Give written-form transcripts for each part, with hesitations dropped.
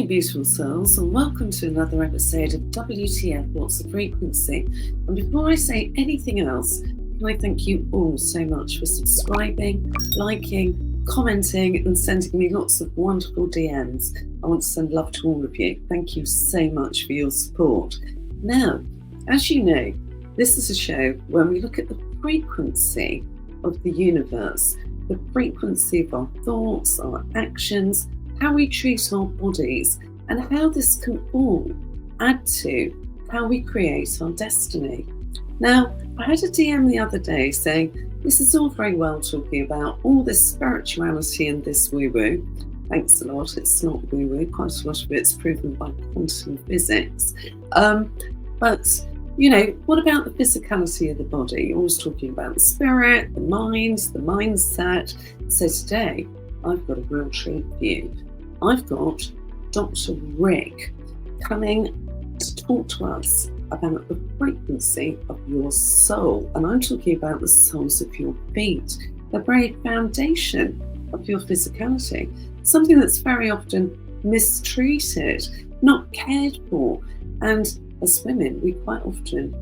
beautiful souls, and welcome to another episode of WTF What's the Frequency? And before I say anything else, can I thank you all so much for subscribing, liking, commenting, and sending me lots of wonderful DMs. I want to send love to all of you. Thank you so much for your support. Now, as you know, this is a show where we look at the frequency of the universe, the frequency of our thoughts, our actions, how we treat our bodies, and how this can all add to how we create our destiny. Now, I had a DM the other day saying, this is all very well talking about all this spirituality and this woo-woo. Thanks a lot, it's not woo-woo, quite a lot of it's proven by quantum physics. But, you know, what about the physicality of the body? You're always talking about the spirit, the mind, the mindset. So today, I've got a real treat for you. I've got Dr. Rick coming to talk to us about the frequency of your soul. And I'm talking about the soles of your feet, the very foundation of your physicality, something that's very often mistreated, not cared for. And as women, we quite often,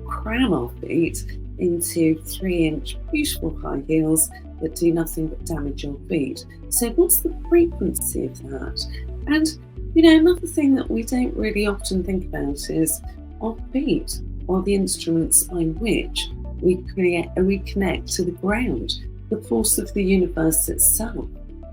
cram our feet into 3-inch beautiful high heels that do nothing but damage your feet. So what's the frequency of that? And, another thing that we don't really often think about is our feet are the instruments by which we connect to the ground, the force of the universe itself.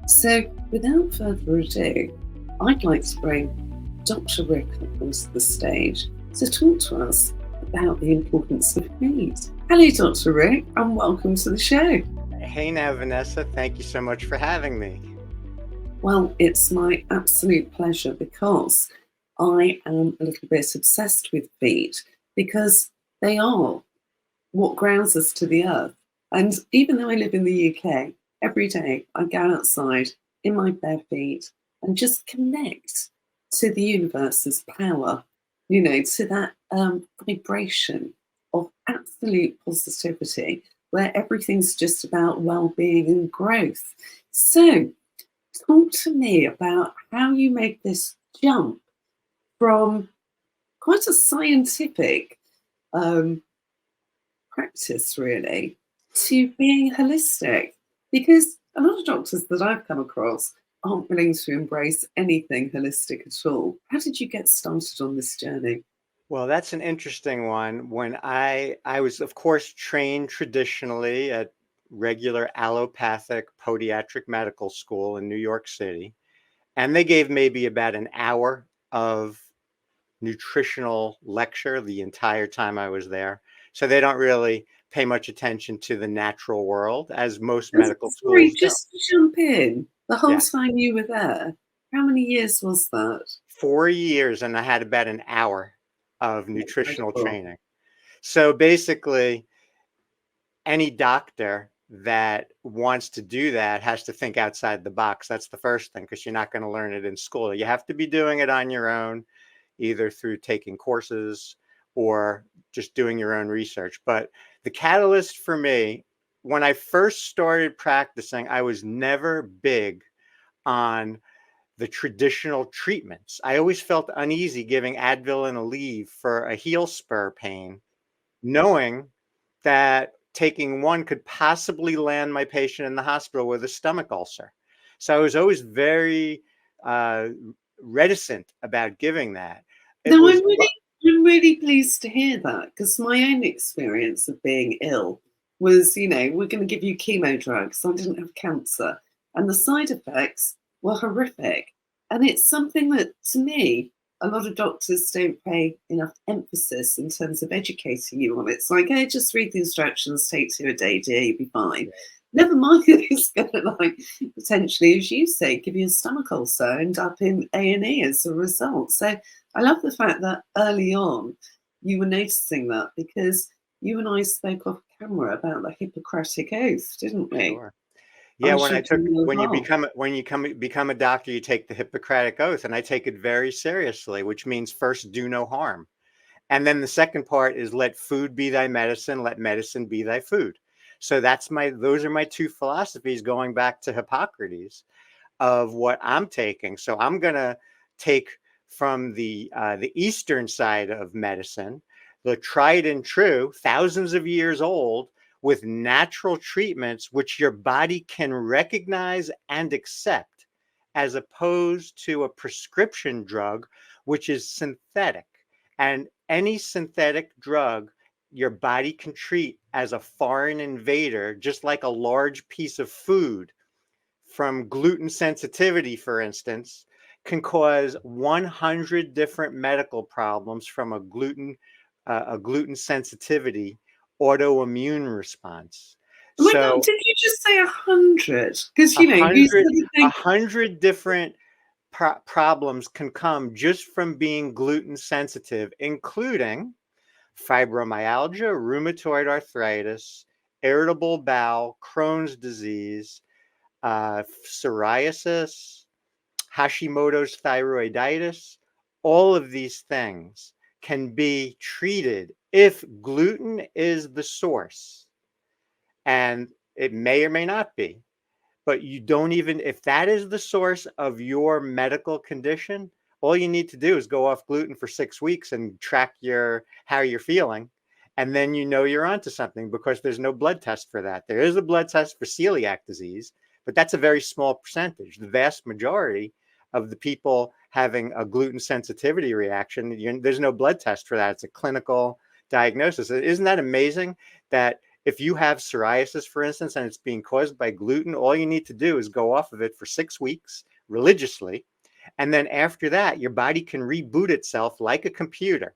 So without further ado, I'd like to bring Dr. Rick up onto the stage to talk to us about the importance of feet. Hello, Dr. Rick, and welcome to the show. Hey now, Vanessa, thank you so much for having me. Well, it's my absolute pleasure because I am a little bit obsessed with feet because they are what grounds us to the earth. And even though I live in the UK, every day I go outside in my bare feet and just connect to the universe's power, to that vibration of absolute positivity, where everything's just about well-being and growth. So talk to me about how you make this jump from quite a scientific practice, really, to being holistic. Because a lot of doctors that I've come across aren't willing to embrace anything holistic at all. How did you get started on this journey? Well, that's an interesting one. When I was, of course, trained traditionally at regular allopathic podiatric medical school in New York City, and they gave maybe about an hour of nutritional lecture the entire time I was there. So they don't really pay much attention to the natural world, as most medical schools do. Just to jump in, the whole Yeah. time you were there, how many years was that? 4 years, and I had about an hour of nutritional training. So basically, any doctor that wants to do that has to think outside the box. That's the first thing, because you're not going to learn it in school. You have to be doing it on your own, either through taking courses or just doing your own research. But the catalyst for me, when I first started practicing, I was never big on the traditional treatments. I always felt uneasy giving Advil and Aleve for a heel spur pain, knowing that taking one could possibly land my patient in the hospital with a stomach ulcer. So I was always very reticent about giving that. I'm really pleased to hear that, because my own experience of being ill was, we're going to give you chemo drugs. I didn't have cancer, and the side effects were horrific. And it's something that, to me, a lot of doctors don't pay enough emphasis in terms of educating you on. It's like, hey, just read the instructions, take 2 a day, dear, you'll be fine. Never mind that it's going to, potentially, as you say, give you a stomach ulcer, end up in A&E as a result. So I love the fact that early on you were noticing that, because you and I spoke off camera about the Hippocratic Oath, didn't we? Sure. Yeah, when you become a doctor, you take the Hippocratic Oath, and I take it very seriously, which means first, do no harm. And then the second part is let food be thy medicine, let medicine be thy food. So those are my two philosophies going back to Hippocrates of what I'm taking. So I'm going to take from the eastern side of medicine, the tried and true, thousands of years old, with natural treatments which your body can recognize and accept, as opposed to a prescription drug, which is synthetic. And any synthetic drug your body can treat as a foreign invader, just like a large piece of food. From gluten sensitivity, for instance, can cause 100 different medical problems from a gluten sensitivity autoimmune response. Oh my God, So did you just say 100? Because, a you hundred sort of a think, hundred different problems can come just from being gluten sensitive, including fibromyalgia, rheumatoid arthritis, irritable bowel, Crohn's disease, psoriasis, Hashimoto's thyroiditis. All of these things can be treated if gluten is the source, and it may or may not be. But you don't even, if that is the source of your medical condition, all you need to do is go off gluten for 6 weeks and track how you're feeling. And then you know you're onto something, because there's no blood test for that. There is a blood test for celiac disease, but that's a very small percentage. The vast majority of the people having a gluten sensitivity reaction, there's no blood test for that. It's a clinical diagnosis. Isn't that amazing that if you have psoriasis, for instance, and it's being caused by gluten, all you need to do is go off of it for 6 weeks religiously. And then after that, your body can reboot itself like a computer.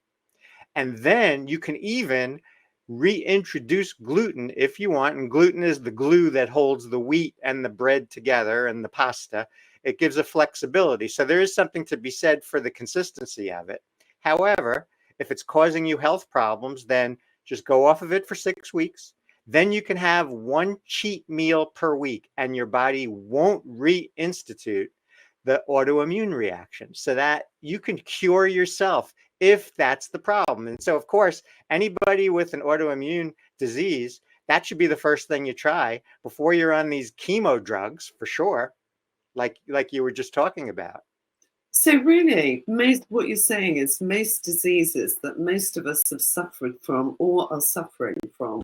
And then you can even reintroduce gluten if you want. And gluten is the glue that holds the wheat and the bread together and the pasta. It gives a flexibility. So there is something to be said for the consistency of it. However, if it's causing you health problems, then just go off of it for 6 weeks. Then you can have one cheat meal per week, and your body won't reinstitute the autoimmune reaction, so that you can cure yourself if that's the problem. And so, of course, anybody with an autoimmune disease, that should be the first thing you try before you're on these chemo drugs, for sure, like you were just talking about. so really, what you're saying is most diseases that most of us have suffered from or are suffering from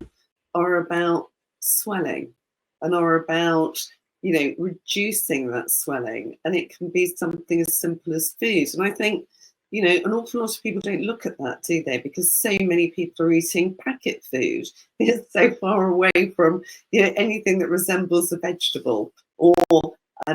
are about swelling and are about, reducing that swelling. And it can be something as simple as food. And I think, an awful lot of people don't look at that, do they? Because so many people are eating packet food. It's so far away from, anything that resembles a vegetable or a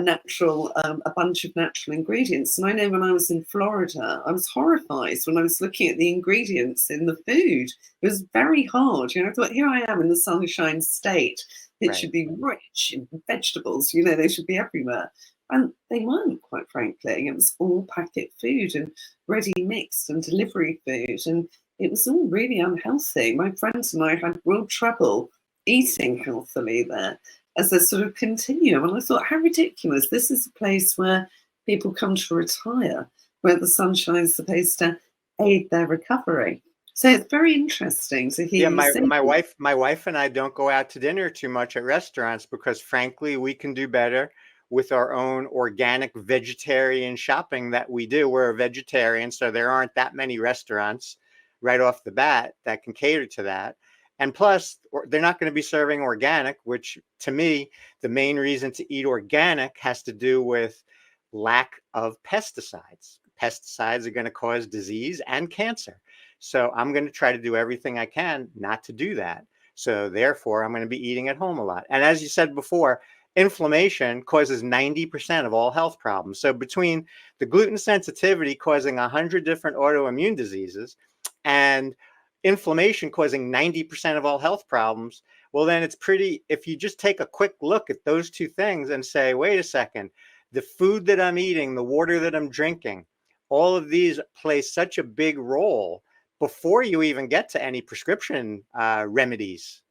bunch of natural ingredients. And I know when I was in Florida, I was horrified when I was looking at the ingredients in the food. It was very hard. I thought, here I am in the Sunshine State. It should be rich in vegetables. They should be everywhere. And they weren't, quite frankly. It was all packet food and ready mixed and delivery food. And it was all really unhealthy. My friends and I had real trouble eating healthily there as a sort of continuum. And I thought, how ridiculous. This is a place where people come to retire, where the sunshine is supposed to aid their recovery. So it's very interesting to hear you say. My wife and I don't go out to dinner too much at restaurants, because frankly, we can do better with our own organic vegetarian shopping that we do. We're a vegetarian, so there aren't that many restaurants right off the bat that can cater to that. And plus, they're not going to be serving organic, which to me, the main reason to eat organic has to do with lack of pesticides. Pesticides are going to cause disease and cancer. So I'm going to try to do everything I can not to do that. So therefore, I'm going to be eating at home a lot. And as you said before, inflammation causes 90% of all health problems. So between the gluten sensitivity causing 100 different autoimmune diseases and inflammation causing 90% of all health problems, well, then it's pretty, if you just take a quick look at those two things and say, wait a second, the food that I'm eating, the water that I'm drinking, all of these play such a big role before you even get to any prescription remedies.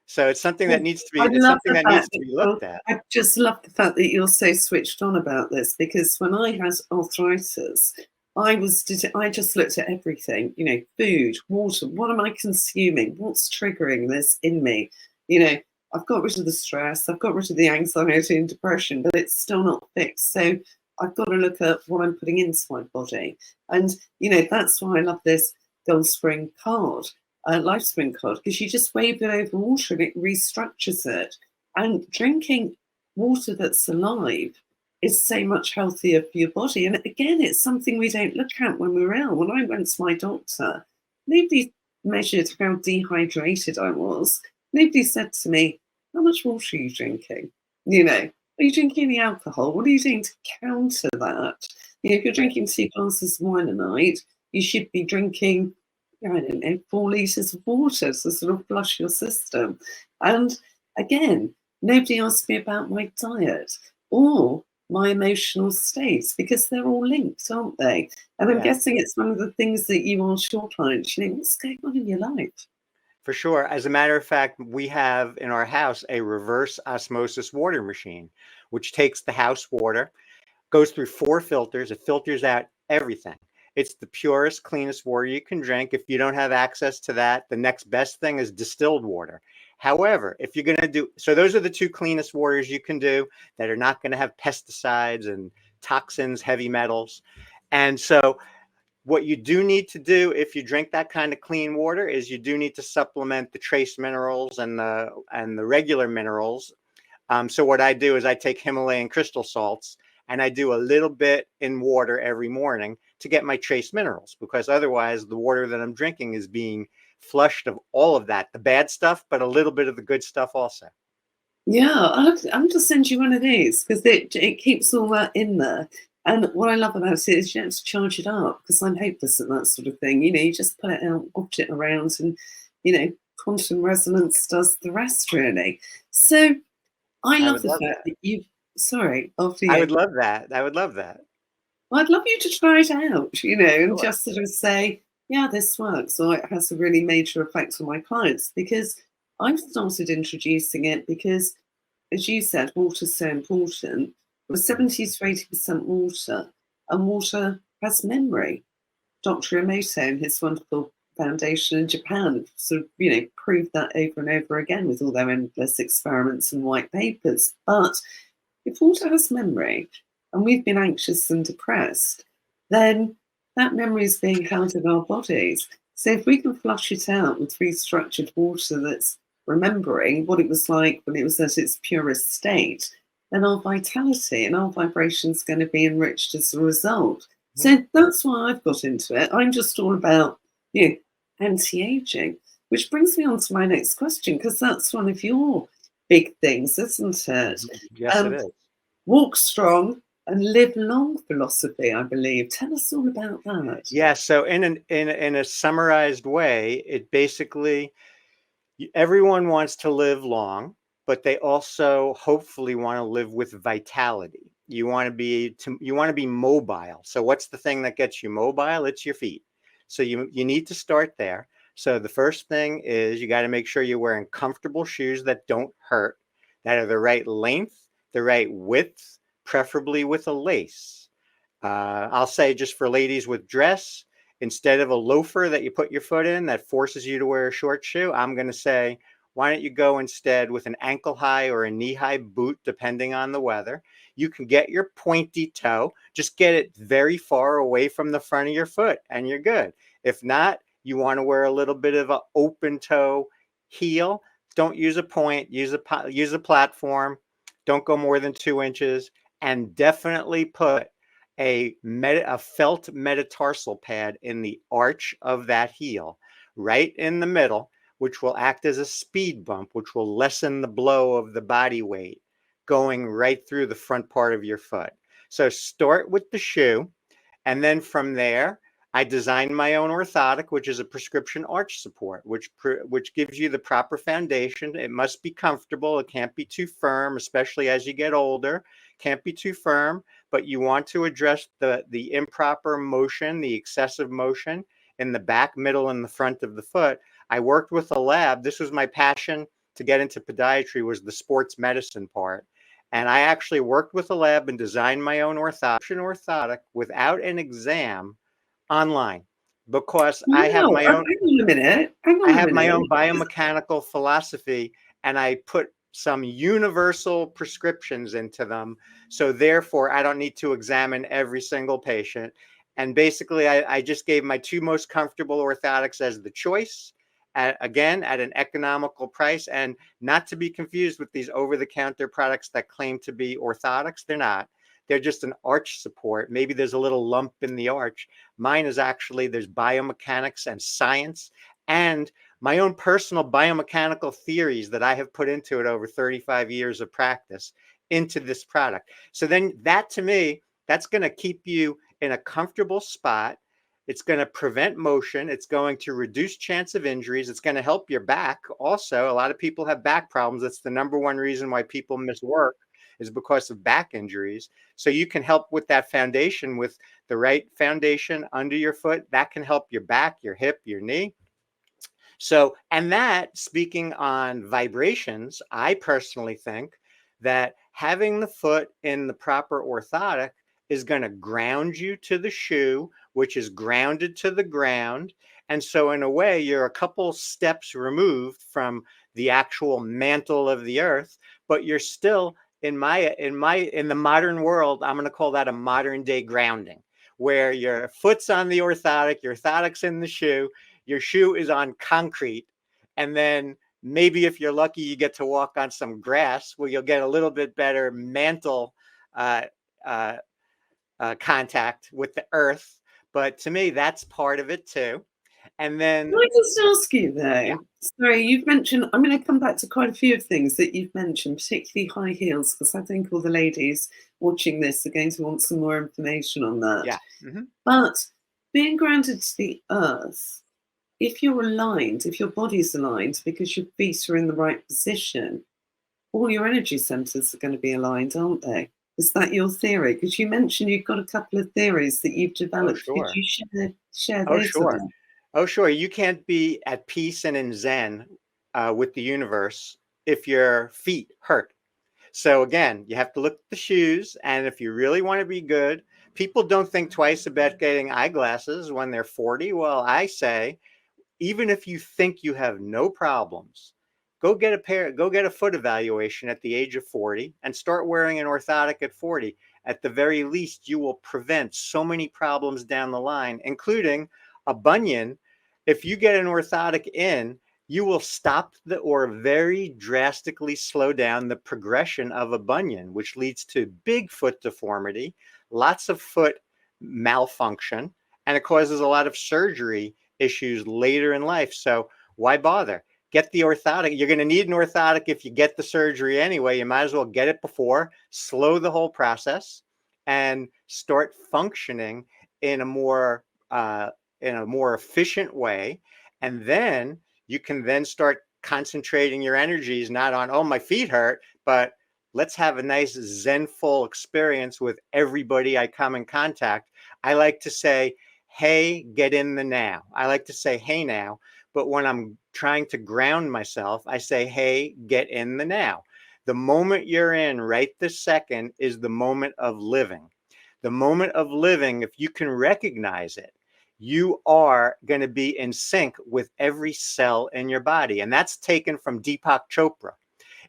So it's something that needs to be, looked at. I just love the fact that you're so switched on about this, because when I had arthritis, I just looked at everything, food, water, what am I consuming? What's triggering this in me? I've got rid of the stress, I've got rid of the anxiety and depression, but it's still not fixed. So I've got to look at what I'm putting into my body. And, that's why I love this Gold Spring card, Life Spring card, because you just wave it over water and it restructures it. And drinking water that's alive is so much healthier for your body. And again, it's something we don't look at when we're ill. When I went to my doctor, nobody measured how dehydrated I was. Nobody said to me, how much water are you drinking? Are you drinking any alcohol? What are you doing to counter that? If you're drinking 2 glasses of wine a night, you should be drinking, I don't know, 4 litres of water to sort of flush your system. And again, nobody asked me about my diet or my emotional states, because they're all linked, aren't they? And I'm guessing it's one of the things that you ask your clients, what's going on in your life? For sure. As a matter of fact, we have in our house a reverse osmosis water machine, which takes the house water, goes through 4 filters. It filters out everything. It's the purest, cleanest water you can drink. If you don't have access to that, the next best thing is distilled water. However, if you're going to do, so those are the 2 cleanest waters you can do that are not going to have pesticides and toxins, heavy metals. And so what you do need to do if you drink that kind of clean water is you do need to supplement the trace minerals and the regular minerals. So what I do is I take Himalayan crystal salts and I do a little bit in water every morning to get my trace minerals, because otherwise the water that I'm drinking is being flushed of all of that, the bad stuff, but a little bit of the good stuff also. Yeah, I'm just send you one of these because it keeps all that in there. And what I love about it is you don't have to charge it up, because I'm hopeless at that sort of thing. You just put it out, opt it around, and quantum resonance does the rest, really. So I love the fact that you. Sorry, after you. I would love that. I would love that. Well, I'd love you to try it out, and Sure. just sort of say, yeah, this works, or it has a really major effect on my clients, because I've started introducing it because, as you said, water's so important. We're 70 to 80% water, and water has memory. Dr. Emoto and his wonderful foundation in Japan have sort of, proved that over and over again with all their endless experiments and white papers. But if water has memory and we've been anxious and depressed, then that memory is being held in our bodies. So if we can flush it out with restructured water that's remembering what it was like when it was at its purest state, then our vitality and our vibration is going to be enriched as a result. So that's why I've got into it. I'm just all about, anti-aging, which brings me on to my next question, because that's one of your big things, isn't it? Yes, it is. Walk strong and live long philosophy, I believe. Tell us all about that. Yeah. So in a summarized way, it basically, everyone wants to live long, but they also hopefully want to live with vitality. You want to be mobile. So what's the thing that gets you mobile? It's your feet. So you need to start there. So the first thing is you got to make sure you're wearing comfortable shoes that don't hurt, that are the right length, the right width, preferably with a lace. I'll say, just for ladies with dress, instead of a loafer that you put your foot in that forces you to wear a short shoe, I'm going to say, why don't you go instead with an ankle high or a knee high boot, depending on the weather. You can get your pointy toe, just get it very far away from the front of your foot and you're good. If not, you want to wear a little bit of an open toe heel. Don't use a point, use a platform. Don't go more than 2 inches, and definitely put a felt metatarsal pad in the arch of that heel, right in the middle, which will act as a speed bump, which will lessen the blow of the body weight going right through the front part of your foot. So start with the shoe, and then from there, I designed my own orthotic, which is a prescription arch support, which gives you the proper foundation. It must be comfortable. It can't be too firm, especially as you get older. Can't be too firm, but you want to address the improper motion, the excessive motion in the back, middle, and the front of the foot. I worked with a lab. This was my passion to get into podiatry, was the sports medicine part. And I actually worked with a lab and designed my own orthotic without an exam online, because I have No, my hang own on a minute. Hang I on a have my minute. own biomechanical philosophy, and I put some universal prescriptions into them. So therefore, I don't need to examine every single patient. And basically, I just gave my two most comfortable orthotics as the choice, again, at an economical price, and not to be confused with these over-the-counter products that claim to be orthotics. They're not. They're just an arch support. Maybe there's a little lump in the arch. Mine is actually, there's biomechanics and science and my own personal biomechanical theories that I have put into it over 35 years of practice into this product. So then that, to me, that's going to keep you in a comfortable spot. It's going to prevent motion. It's going to reduce chance of injuries. It's going to help your back. Also, a lot of people have back problems. That's the number one reason why people miss work, is because of back injuries. So you can help with that foundation, with the right foundation under your foot. That can help your back, your hip, your knee. So, and that, speaking on vibrations, I personally think that having the foot in the proper orthotic is going to ground you to the shoe, which is grounded to the ground. And so in a way, you're a couple steps removed from the actual mantle of the earth, but you're still in the modern world, I'm going to call that a modern day grounding, where your foot's on the orthotic, your orthotic's in the shoe is on concrete, and then maybe if you're lucky, you get to walk on some grass where you'll get a little bit better mantle uh, uh, contact with the earth. But to me, that's part of it too. And then, Can I just ask you yeah, though? Sorry, you've mentioned, I'm going to come back to quite a few of things that you've mentioned, particularly high heels, because I think all the ladies watching this are going to want some more information on that. yeah, mm-hmm. But being grounded to the earth, if you're aligned, if your body's aligned because your feet are in the right position, all your energy centers are going to be aligned, aren't they? Is that your theory? Because you mentioned you've got a couple of theories that you've Oh, developed. Could sure. you share Oh, those with sure. us? Oh, sure. You can't be at peace and in Zen with the universe if your feet hurt. So again, you have to look at the shoes. And if you really want to be good, people don't think twice about getting eyeglasses when they're 40. Well, I say, even if you think you have no problems, go get a foot evaluation at the age of 40 and start wearing an orthotic at 40. At the very least, you will prevent so many problems down the line, including a bunion. If you get an orthotic in, you will stop or very drastically slow down the progression of a bunion, which leads to big foot deformity, lots of foot malfunction, and it causes a lot of surgery issues later in life. So why bother? Get the orthotic. You're going to need an orthotic if you get the surgery anyway. You might as well get it before, slow the whole process, and start functioning in a more efficient way. And then you can then start concentrating your energies not on, oh, my feet hurt, but let's have a nice zenful experience with everybody I come in contact. I like to say, hey, get in the now. I like to say, hey, now. But when I'm trying to ground myself, I say, hey, get in the now. The moment you're in right this second is the moment of living. The moment of living, if you can recognize it, you are going to be in sync with every cell in your body. And that's taken from Deepak Chopra.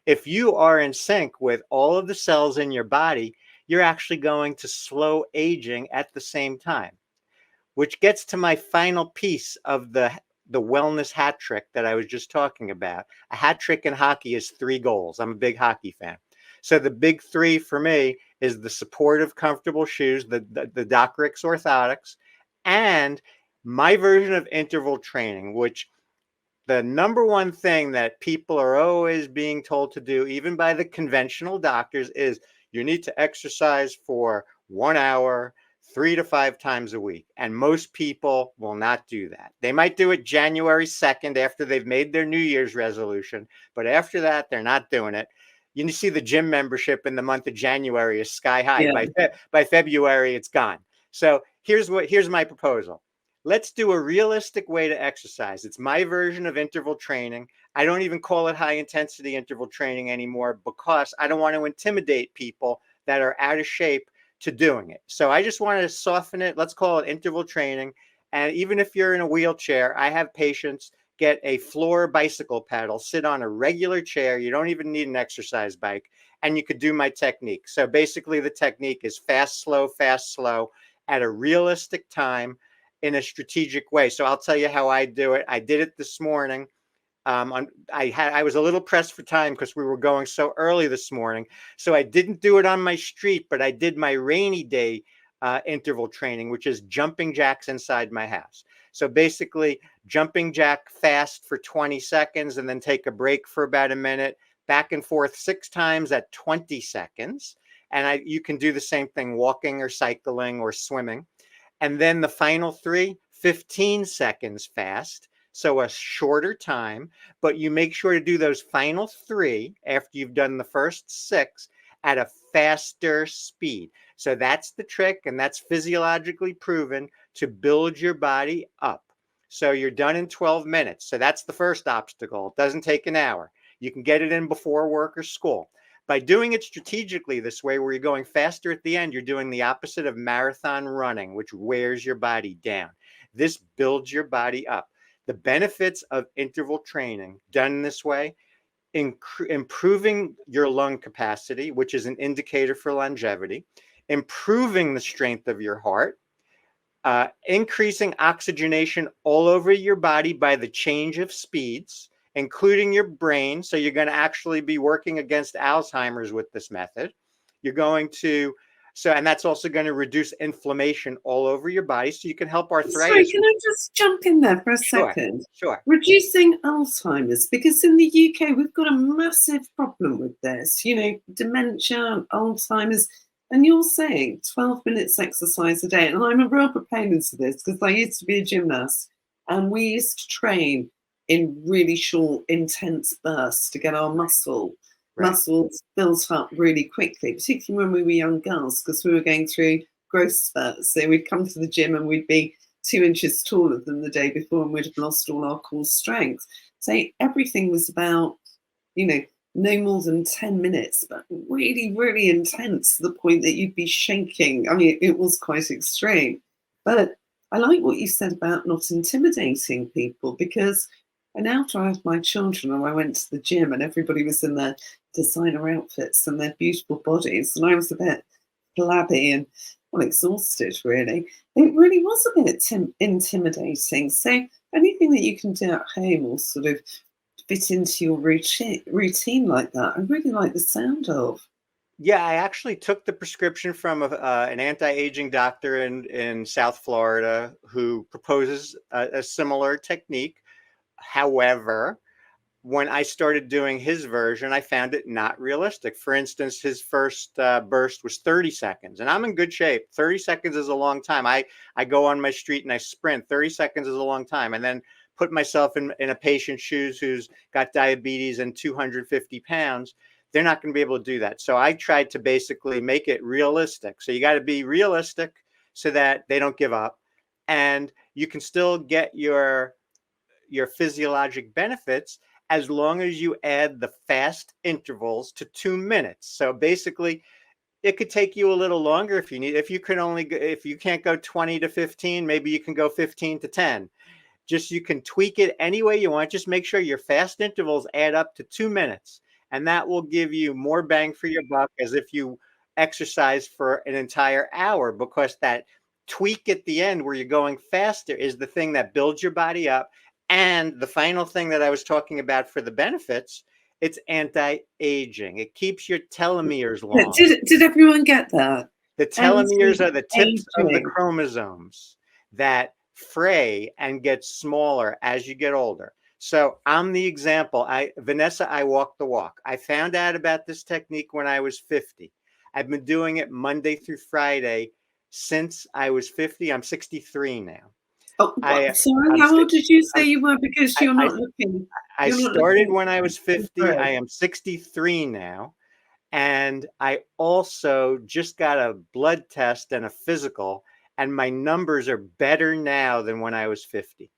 If you are in sync with all of the cells in your body, you're actually going to slow aging at the same time, which gets to my final piece of the wellness hat trick that I was just talking about. A hat trick in hockey is 3 goals. I'm a big hockey fan. So the big 3 for me is the supportive, comfortable shoes, the Doc Ricks orthotics, and my version of interval training, which the number one thing that people are always being told to do, even by the conventional doctors, is you need to exercise for 1 hour, 3 to 5 times a week. And most people will not do that. They might do it January 2nd after they've made their New Year's resolution. But after that, they're not doing it. You see the gym membership in the month of January is sky high. Yeah. By February, it's gone. So here's my proposal. Let's do a realistic way to exercise. It's my version of interval training. I don't even call it high intensity interval training anymore because I don't want to intimidate people that are out of shape to doing it. So I just want to soften it. Let's call it interval training. And even if you're in a wheelchair, I have patients get a floor bicycle pedal, sit on a regular chair. You don't even need an exercise bike, and you could do my technique. So basically the technique is fast, slow at a realistic time in a strategic way. So I'll tell you how I do it. I did it this morning. I was a little pressed for time because we were going so early this morning. So I didn't do it on my street, but I did my rainy day interval training, which is jumping jacks inside my house. So basically jumping jack fast for 20 seconds and then take a break for about a minute, back and forth 6 times at 20 seconds. And you can do the same thing walking or cycling or swimming. And then the final 3, 15 seconds fast. So a shorter time, but you make sure to do those final 3 after you've done the first 6 at a faster speed. So that's the trick, and that's physiologically proven to build your body up. So you're done in 12 minutes. So that's the first obstacle. It doesn't take an hour. You can get it in before work or school. By doing it strategically this way, where you're going faster at the end, you're doing the opposite of marathon running, which wears your body down. This builds your body up. The benefits of interval training done this way, improving your lung capacity, which is an indicator for longevity, improving the strength of your heart, increasing oxygenation all over your body by the change of speeds, including your brain. So you're going to actually be working against Alzheimer's with this method. You're going to, and that's also going to reduce inflammation all over your body. So you can help arthritis. Sorry, can I just jump in there for a second? Sure. Reducing Alzheimer's, because in the UK, we've got a massive problem with this, dementia, Alzheimer's. And you're saying 12 minutes exercise a day. And I'm a real proponent of this because I used to be a gymnast and we used to train in really short, intense bursts to get our muscles built up really quickly, particularly when we were young girls, because we were going through growth spurts. So we'd come to the gym and we'd be 2 inches taller than the day before and we'd have lost all our core strength. So everything was about, no more than 10 minutes, but really, really intense to the point that you'd be shaking. I mean, it was quite extreme. But I like what you said about not intimidating people, because after I had my children and I went to the gym and everybody was in their designer outfits and their beautiful bodies, and I was a bit flabby and exhausted, really. It really was a bit intimidating. So anything that you can do at home or sort of fit into your routine like that, I really like the sound of. Yeah, I actually took the prescription from an anti-aging doctor in South Florida who proposes a similar technique. However, when I started doing his version, I found it not realistic. For instance, his first burst was 30 seconds, and I'm in good shape. 30 seconds is a long time. I go on my street and I sprint. 30 seconds is a long time. And then put myself in a patient's shoes who's got diabetes and 250 pounds. They're not going to be able to do that. So I tried to basically make it realistic. So you got to be realistic so that they don't give up, and you can still get your physiologic benefits as long as you add the fast intervals to 2 minutes. So basically, it could take you a little longer if you need. If you can't go 20 to 15, maybe you can go 15 to 10. You can tweak it any way you want. Just make sure your fast intervals add up to 2 minutes. And that will give you more bang for your buck as if you exercise for an entire hour, because that tweak at the end where you're going faster is the thing that builds your body up. And the final thing that I was talking about for the benefits, it's anti-aging. It keeps your telomeres long. Did everyone get that? The telomeres are the tips of the chromosomes that fray and get smaller as you get older. So I'm the example. Vanessa, I walk the walk. I found out about this technique when I was 50. I've been doing it Monday through Friday since I was 50. I'm 63 now. Oh, sorry, how old did you say you were? Because you're not looking. I started when I was 50. I am 63 now. And I also just got a blood test and a physical, and my numbers are better now than when I was 50.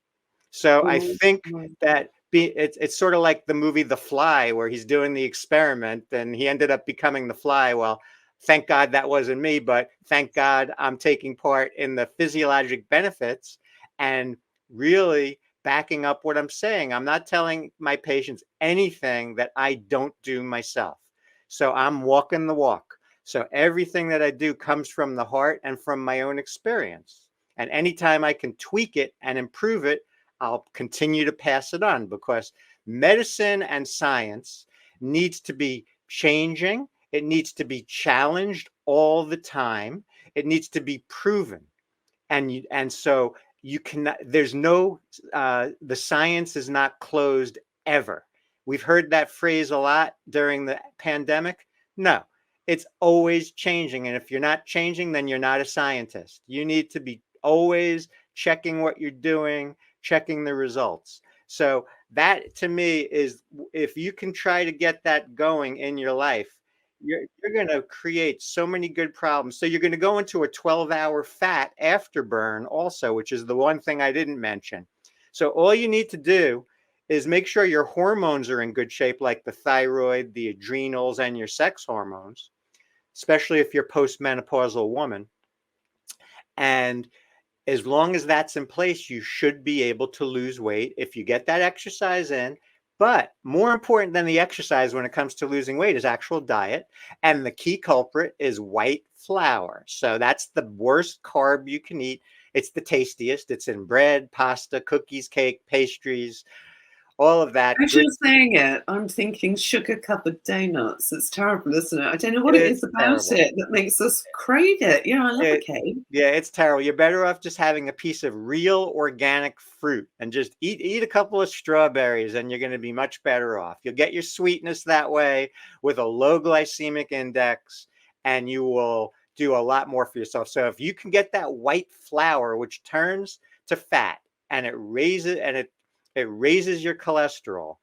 So I think that it's sort of like the movie The Fly, where he's doing the experiment and he ended up becoming the fly. Well, thank God that wasn't me, but thank God I'm taking part in the physiologic benefits and really backing up what I'm saying. I'm not telling my patients anything that I don't do myself. So I'm walking the walk. So everything that I do comes from the heart and from my own experience. And anytime I can tweak it and improve it, I'll continue to pass it on, because medicine and science needs to be changing. It needs to be challenged all the time. It needs to be proven. And so you cannot, there's no, the science is not closed ever. We've heard that phrase a lot during the pandemic. No, it's always changing. And if you're not changing, then you're not a scientist. You need to be always checking what you're doing, checking the results. So that to me is, if you can try to get that going in your life, you're going to create so many good problems. So you're going to go into a 12-hour fat afterburn also, which is the one thing I didn't mention. So all you need to do is make sure your hormones are in good shape, like the thyroid, the adrenals, and your sex hormones, especially if you're a postmenopausal woman. And as long as that's in place, you should be able to lose weight if you get that exercise in. But more important than the exercise when it comes to losing weight is actual diet. And the key culprit is white flour. So that's the worst carb you can eat. It's the tastiest. It's in bread, pasta, cookies, cake, pastries, all of that. As you're saying it, I'm thinking sugar-covered donuts. It's terrible, isn't it? I don't know what it is It's about terrible. it that makes us crave it. I love a cake. Yeah, it's terrible. You're better off just having a piece of real organic fruit and just eat a couple of strawberries, and you're going to be much better off. You'll get your sweetness that way with a low glycemic index, and you will do a lot more for yourself. So if you can get that white flour, which turns to fat, and it raises your cholesterol,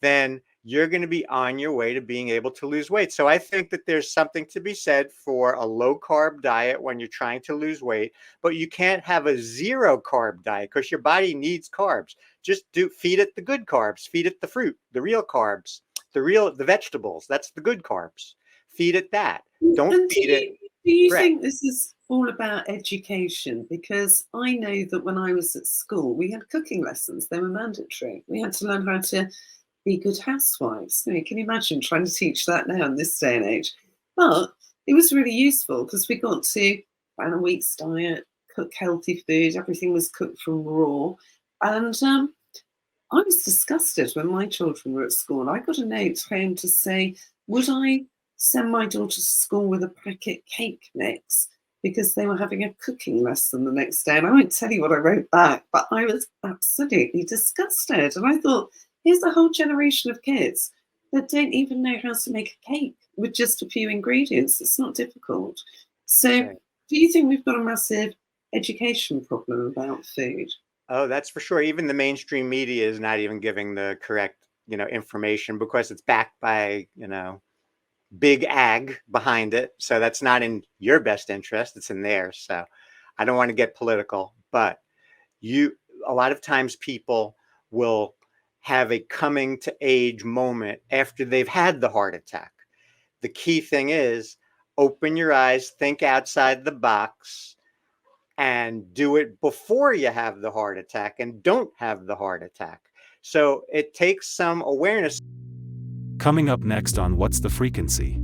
then you're going to be on your way to being able to lose weight. So I think that there's something to be said for a low carb diet when you're trying to lose weight, but you can't have a zero carb diet because your body needs carbs. Just feed it the good carbs, feed it the fruit, the real carbs, the vegetables. That's the good carbs. Feed it that. Don't And feed it do you bread. think this is all about education? Because I know that when I was at school, we had cooking lessons. They were mandatory. We had to learn how to be good housewives. Can you imagine trying to teach that now in this day and age? But it was really useful because we got to plan a week's diet, cook healthy food. Everything was cooked from raw. And I was disgusted when my children were at school. I got a note home to say, would I send my daughter to school with a packet cake mix because they were having a cooking lesson the next day? And I won't tell you what I wrote back, but I was absolutely disgusted. And I thought, here's a whole generation of kids that don't even know how to make a cake with just a few ingredients. It's not difficult. So Right. do you think we've got a massive education problem about food? Oh, that's for sure. Even the mainstream media is not even giving the correct, information because it's backed by, big ag behind it. So that's not in your best interest. It's in theirs. So I don't want to get political, but a lot of times people will have a coming to age moment after they've had the heart attack. The key thing is open your eyes, think outside the box, and do it before you have the heart attack and don't have the heart attack. So it takes some awareness. Coming up next on What's the Frequency?